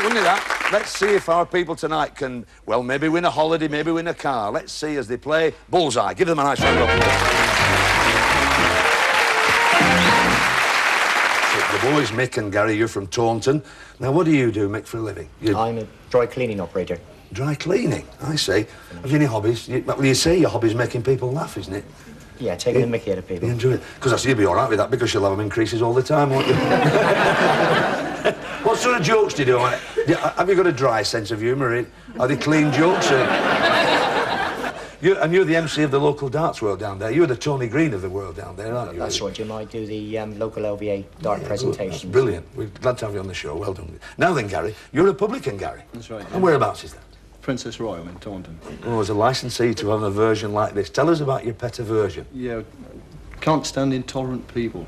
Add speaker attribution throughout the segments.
Speaker 1: wouldn't it, that? Let's see if our people tonight can, well, maybe win a holiday, maybe win a car. Let's see as they play Bullseye. Give them a nice round of applause. The boys, Mick and Gary, you're from Taunton. Now, what do you do, Mick, for a living?
Speaker 2: I'm a dry cleaning operator.
Speaker 1: Dry cleaning? I see. Have you any hobbies? Well, you say your hobby's making people laugh, isn't it?
Speaker 2: Yeah, taking the mickey out of people.
Speaker 1: You enjoy it? Because I see you'll be all right with that, because you'll have them increases all the time, won't you? What sort of jokes do you do? Have you got a dry sense of humour? Are they clean jokes? And you're the MC of the local darts world down there. You're the Tony Green of the world down there, aren't you?
Speaker 2: That's right, Jim. I do the local LVA dart presentations.
Speaker 1: That's brilliant. We're glad to have you on the show. Well done. Now then, Gary, you're a publican, Gary.
Speaker 3: That's right.
Speaker 1: And whereabouts is that?
Speaker 3: Princess Royal in Taunton.
Speaker 1: Oh, as a licensee to have an aversion like this. Tell us about your pet aversion.
Speaker 3: Yeah, can't stand intolerant people.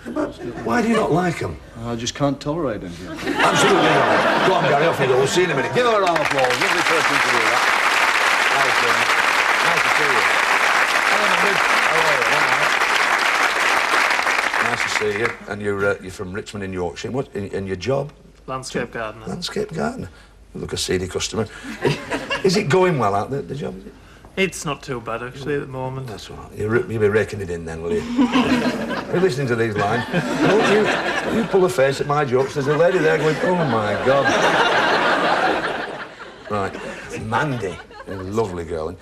Speaker 1: But why do you not like them?
Speaker 3: I just can't tolerate them. Yeah.
Speaker 1: Absolutely not. Go on, Gary, off you go. We'll see you in a minute. Give her a round of applause. Lovely person to do that. Nice to see you. Hello, nice to see you. And you're from Richmond in Yorkshire. What? And your job?
Speaker 4: Landscape gardener.
Speaker 1: Landscape gardener. You look a seedy customer. Is it going well out there, the job? Is it?
Speaker 4: It's not too bad, actually, at the moment.
Speaker 1: That's all right. You'll be raking it in then, will you? You're listening to these lines. Don't you pull a face at my jokes. There's a lady there going, oh, my God. Right. Mandy, a lovely girl. And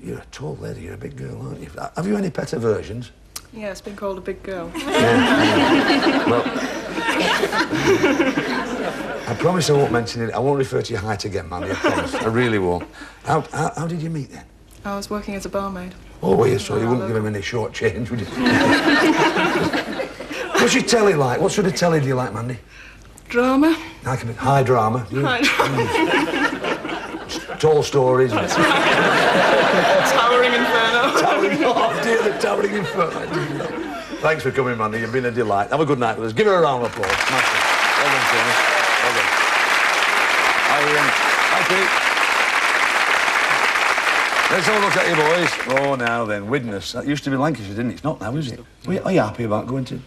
Speaker 1: you're a tall lady. You're a big girl, aren't you? Have you any pet aversions?
Speaker 5: Yeah, it's been called a big girl.
Speaker 1: Yeah. Well, I promise I won't mention it. I won't refer to your height again, Mandy. I promise. I really won't. How did you meet then?
Speaker 5: I was working as a barmaid.
Speaker 1: Oh, well, so you wouldn't give him any short change, would you? What's your telly like? What sort of telly do you like, Mandy?
Speaker 5: Drama.
Speaker 1: Like a bit high drama.
Speaker 5: High drama.
Speaker 1: Tall stories.
Speaker 5: That's right. Towering Inferno.
Speaker 1: Towering, oh dear, the Towering Inferno. Thanks for coming, Mandy. You've been a delight. Have a good night with us. Give her a round of applause. Massive. Well done, Tony. Well done. Hi, Pete. Let's have a look at you, boys. Oh, now then, Widnes. That used to be Lancashire, didn't it? It's not now, is it? Are you happy about going to...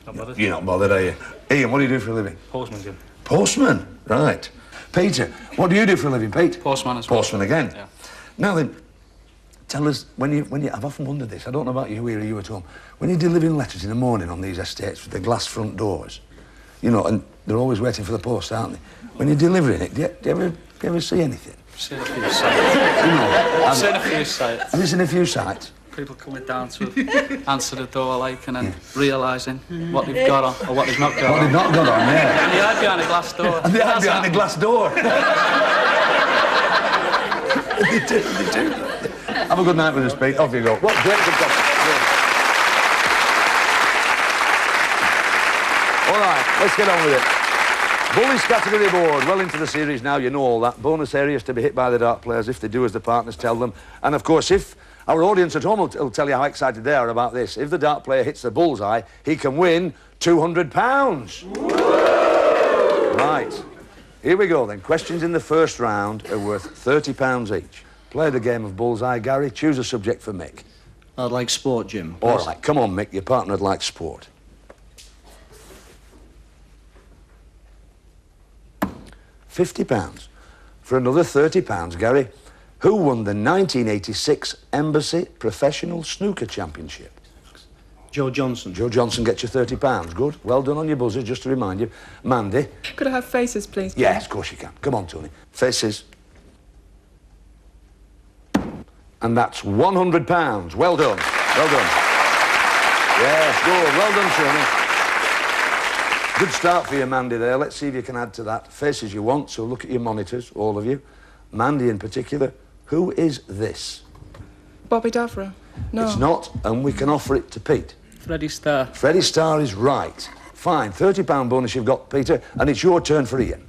Speaker 4: Not bothered.
Speaker 1: You're not bothered, are you? Ian, what do you do for a living?
Speaker 4: Postman, Jim.
Speaker 1: Postman? Right. Peter, what do you do for a living, Pete?
Speaker 6: Postman as well.
Speaker 1: Postman again?
Speaker 6: Yeah.
Speaker 1: Now then, tell us, when you... I've often wondered this. I don't know about you, where are you at home? When you're delivering letters in the morning on these estates with the glass front doors, you know, and they're always waiting for the post, aren't they? When you're delivering it, do you ever see anything?
Speaker 6: I've seen a few sites.
Speaker 1: You know,
Speaker 6: I've seen a few sites.
Speaker 1: have you seen a few sites?
Speaker 6: People coming down to answer the door, like, and then realising what they've got on or what they've not got on.
Speaker 1: What they've not got on, yeah.
Speaker 6: And they hide behind a glass door.
Speaker 1: And they hide behind a glass door. They do. Have a good night with us, Pete. Off you go. What great gossip. All right, let's get on with it. Bullies category board, well into the series now, you know all that. Bonus areas to be hit by the dart players if they do as the partners tell them. And of course, if our audience at home will tell you how excited they are about this. If the dart player hits the bullseye, he can win £200. Right, here we go then. Questions in the first round are worth £30 each. Play the game of bullseye, Gary. Choose a subject for Mick.
Speaker 3: I'd like sport, Jim. Please.
Speaker 1: All right, come on, Mick. Your partner would like sport. £50. For another £30, Gary, who won the 1986 Embassy Professional Snooker Championship?
Speaker 3: Joe Johnson.
Speaker 1: Joe Johnson gets you £30. Good. Well done on your buzzer, just to remind you. Mandy?
Speaker 5: Could I have faces, please?
Speaker 1: Yes, of course you can. Come on, Tony. Faces. And that's £100. Well done. Well done. Yes, good. Well done, Tony. Good start for you, Mandy, there. Let's see if you can add to that. Faces you want, so look at your monitors, all of you. Mandy in particular. Who is this?
Speaker 5: Bobby Davra. No.
Speaker 1: It's not, and we can offer it to Pete.
Speaker 6: Freddie Starr.
Speaker 1: Freddie Starr is right. Fine, £30 bonus you've got, Peter, and it's your turn for Ian.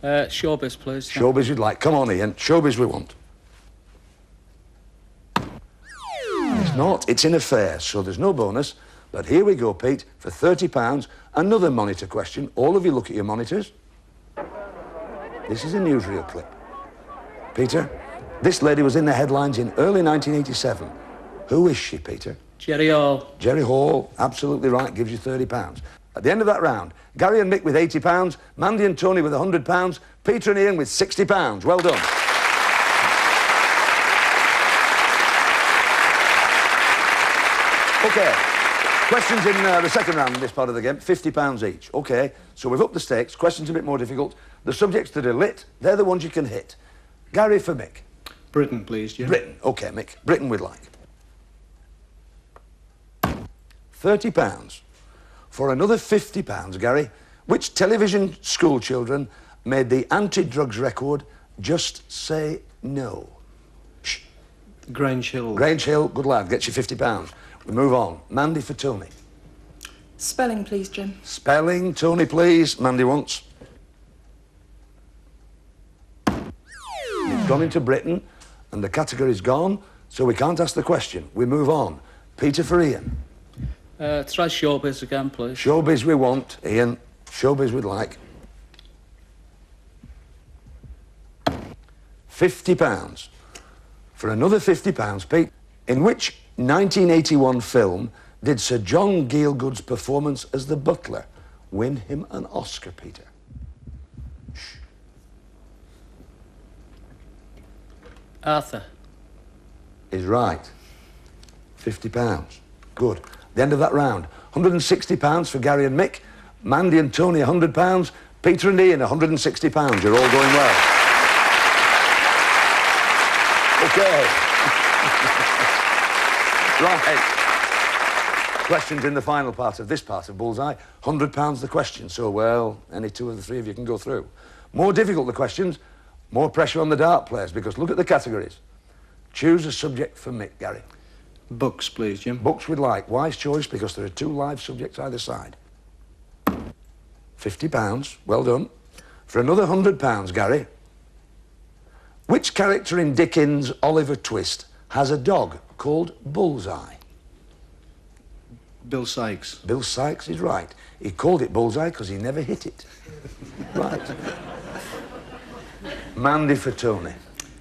Speaker 6: Showbiz, please.
Speaker 1: Showbiz you'd like. Come on, Ian. Showbiz we want. It's not. It's in affairs, so there's no bonus. But here we go, Pete, for £30. Another monitor question. All of you look at your monitors. This is a newsreel clip. Peter, this lady was in the headlines in early 1987. Who is she, Peter?
Speaker 6: Jerry Hall.
Speaker 1: Jerry Hall, absolutely right, gives you £30. At the end of that round, Gary and Mick with £80, Mandy and Tony with £100, Peter and Ian with £60. Well done. OK, questions in the second round in this part of the game, £50 each. OK, so we've upped the stakes, questions a bit more difficult. The subjects that are lit, they're the ones you can hit. Gary for Mick.
Speaker 3: Britain, please, Jim.
Speaker 1: Britain, OK, Mick. Britain we'd like. £30. For another £50, Gary, which television school children made the anti-drugs record Just Say No? Shh.
Speaker 3: Grange Hill.
Speaker 1: Grange Hill, good lad, gets you £50. We move on. Mandy for Tony.
Speaker 5: Spelling, please, Jim.
Speaker 1: Spelling, Tony, please. Mandy wants. You've gone into Britain, and the category's gone, so we can't ask the question. We move on. Peter for Ian.
Speaker 6: Try showbiz again, please.
Speaker 1: Showbiz we want, Ian. Showbiz we'd like. £50. For another £50, Pete, in which 1981 film did Sir John Gielgud's performance as the butler win him an Oscar, Peter? Shh.
Speaker 6: Arthur.
Speaker 1: Is right. £50. Good. The end of that round. £160 for Gary and Mick. Mandy and Tony, £100. Peter and Ian, £160. You're all going well. OK. Right. Questions in the final part of this part of Bullseye. £100 the question, so, well, any two of the three of you can go through. More difficult the questions, more pressure on the dart players, because look at the categories. Choose a subject for Mick, Gary.
Speaker 3: Books, please, Jim.
Speaker 1: Books we'd like. Wise choice, because there are two live subjects either side. £50, well done. For another £100, Gary, which character in Dickens' Oliver Twist has a dog called Bullseye?
Speaker 3: Bill Sykes.
Speaker 1: Bill Sykes is right. He called it Bullseye because he never hit it. Right. Mandy for Tony.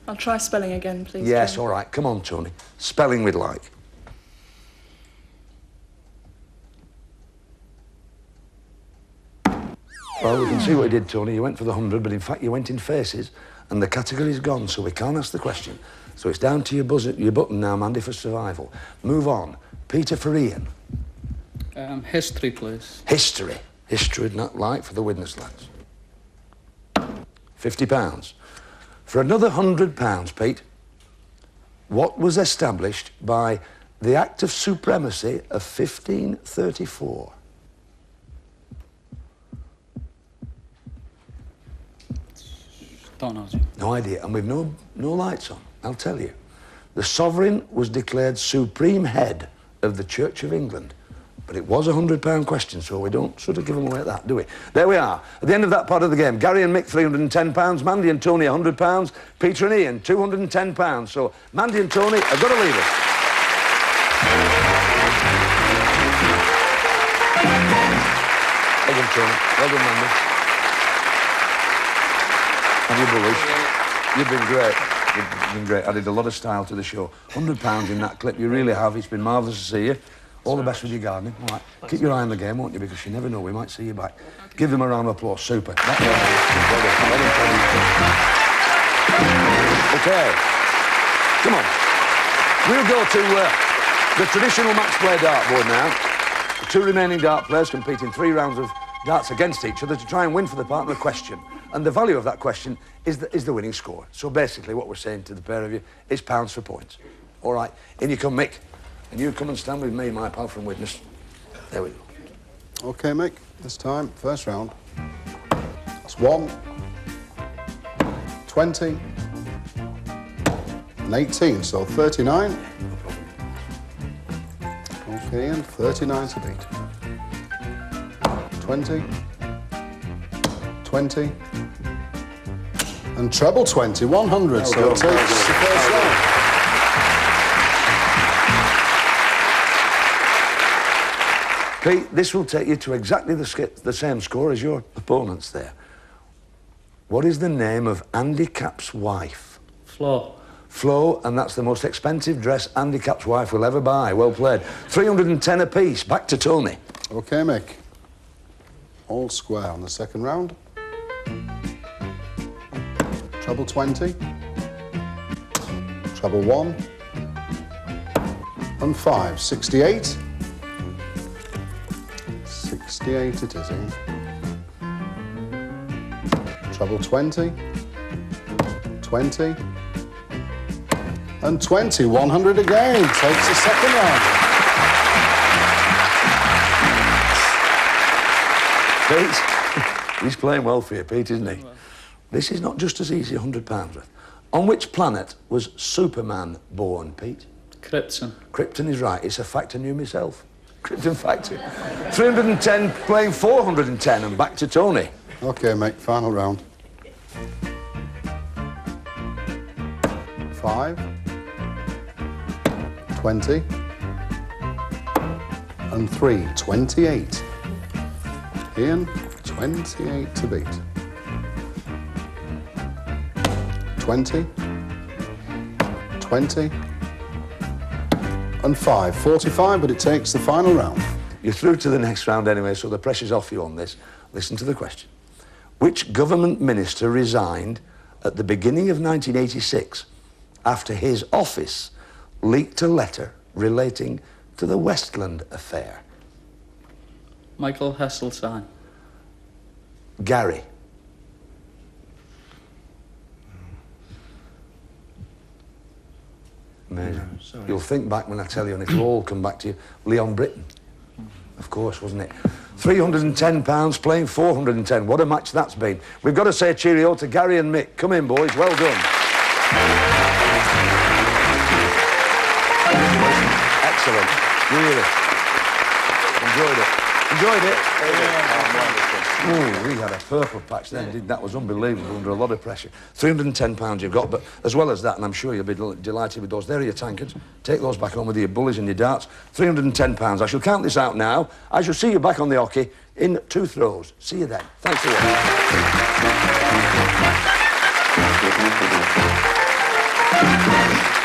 Speaker 5: I'll try spelling again, please.
Speaker 1: Yes,
Speaker 5: Jim.
Speaker 1: all right. Come on, Tony. Spelling we'd like. Well, we can see what he did, Tony. You went for the 100, but in fact you went in faces, and the category's gone, so we can't ask the question. So it's down to your button now, Mandy, for survival. Move on. Peter for Ian.
Speaker 6: History, please.
Speaker 1: History. History would not like for the witness lads. £50. For another £100, Pete, what was established by the Act of Supremacy of 1534?
Speaker 6: Don't know, Jim.
Speaker 1: No idea, and we've no lights on, I'll tell you. The sovereign was declared supreme head of the Church of England, but it was a £100 question, so we don't sort of give them away at that, do we? There we are, at the end of that part of the game. Gary and Mick, £310, Mandy and Tony, £100, Peter and Ian, £210. So Mandy and Tony have got to leave us. Well done, Tony. Well done, Mandy. And you bullies. You've been great. You've been great. Added a lot of style to the show. £100 in that clip. You really have. It's been marvellous to see you. All the best with your gardening. All right. Keep your eye on the game, won't you? Because you never know. We might see you back. Give them a round of applause. Super. OK. Come on. We'll go to the traditional match play dartboard now. The two remaining dart players compete in 3 rounds of darts against each other to try and win for the partner a question. And the value of that question is the winning score. So basically what we're saying to the pair of you is pounds for points. All right, in you come, Mick. And you come and stand with me, my pal from Witness. There we go.
Speaker 7: OK, Mick, this time, first round. That's 1, 20, and 18, so 39. OK, and 39 to beat. 20, 20, and treble 20, 100, so it takes the first round.
Speaker 1: Pete, this will take you to exactly the same score as your opponents there. What is the name of Andy Capp's wife?
Speaker 6: Flo.
Speaker 1: Flo, and that's the most expensive dress Andy Capp's wife will ever buy. Well played. 310 apiece. Back to Tony.
Speaker 7: OK, Mick. all square on the second round. Treble 20, treble 1, and 5. 68. 68 it is, eh? Treble 20, 20, and 20. 100 again. Takes the second round.
Speaker 1: Pete, he's playing well for you, Pete, isn't he? This is not just as easy, £100 worth. On which planet was Superman born, Pete?
Speaker 6: Krypton.
Speaker 1: Krypton is right. It's a fact I knew myself. Krypton fact. 310 playing 410 and back to Tony.
Speaker 7: OK, mate, final round. 5, 20, and 3. 28. Ian, 28 to beat. 20, 20, and 5. 45, but it takes the final round.
Speaker 1: You're through to the next round anyway, so the pressure's off you on this. Listen to the question. Which government minister resigned at the beginning of 1986 after his office leaked a letter relating to the Westland affair?
Speaker 6: Michael Heseltine.
Speaker 1: Gary. Amazing.
Speaker 3: Sorry.
Speaker 1: You'll think back when I tell you, and it'll all come back to you. Leon Britton. Of course, wasn't it? £310 playing 410. What a match that's been. We've got to say cheerio to Gary and Mick. Come in, boys. Well done. Excellent. Really. Enjoyed it. Enjoyed it? Oh, we had a purple patch then. That was unbelievable under a lot of pressure. £310 you've got, but as well as that, and I'm sure you'll be delighted with those, there are your tankards. Take those back home with your bullies and your darts. £310. I shall count this out now. I shall see you back on the hockey in 2 throws. See you then. Thanks for watching.